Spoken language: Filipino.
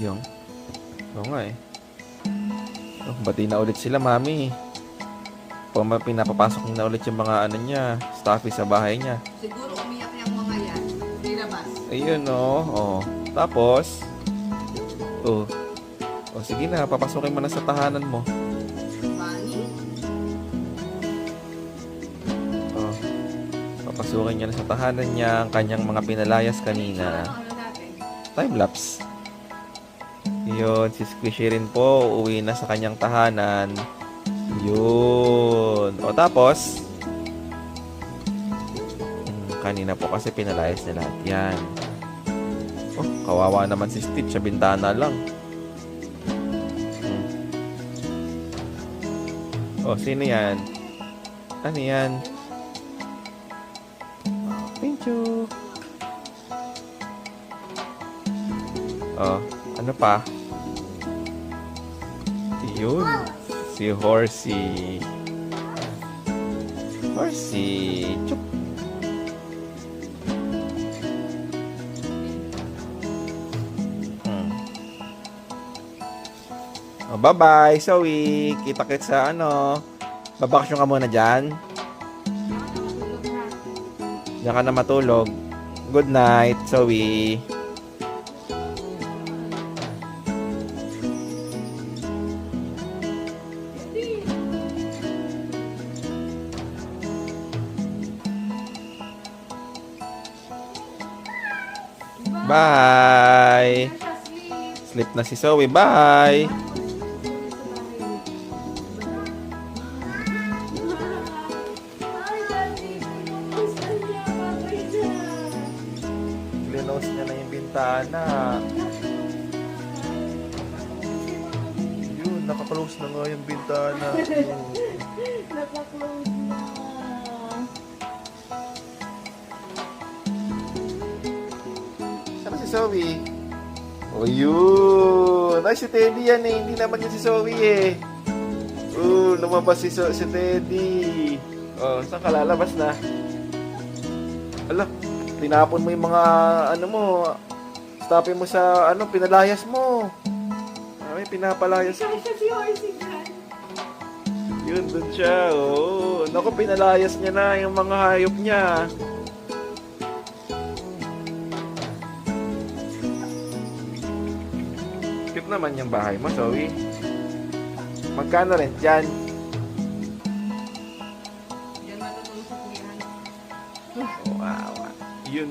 Yung. Oo nga eh. Oh, bati na ulit sila, mami. Pinapapasok niya na ulit yung mga ano niya, stuffy sa bahay niya. Siguro umiyak yung mga yan. Nilabas. Ayun, oh. Oh. Tapos, oh. Oh, sige na, papasukin mo na sa tahanan mo. Bunny? Oh. Papasukin niya na sa tahanan niya ang kanyang mga pinalayas kanina. Ano natin? Time-lapse. Yun, si Squishy rin po, uuwi na sa kanyang tahanan. Yun. O tapos, kanina po kasi pinalayas na lahat yan. Oh, kawawa naman si Stitch, sa bintana lang. Oh, sino yan? Ano yan? Pincho. Oh, ano pa? Yun. Si Horsey. Horsey. Chup. Oh, bye-bye, Zoe. Kita-kits sa ano. Babakasyon ka muna dyan. Diyan ka na matulog. Good night, Zoe. Bye! Sleep na si Zoe. Bye! Close niya na yung bintana. Yun, nakaklose na nga yung bintana. Naka-close na. Saan si Zoe? Oh, yun. Ay, si Teddy yan eh. Hindi naman yun si Zoe eh. Lumabas si Teddy. Oh, saan ka lalabas na? Ala, tinapon mo yung mga ano mo. Stopin mo sa ano, pinalayas mo. Ay, pinapalayas mo. Siya si Horsey dyan. Yun, dun siya. Oh. Naku, pinalayas niya na yung mga hayop niya. Cute naman yung bahay mo, Zoe. Magkano rent dyan? Yan matutulog sa kuyahan. Wow. Yun.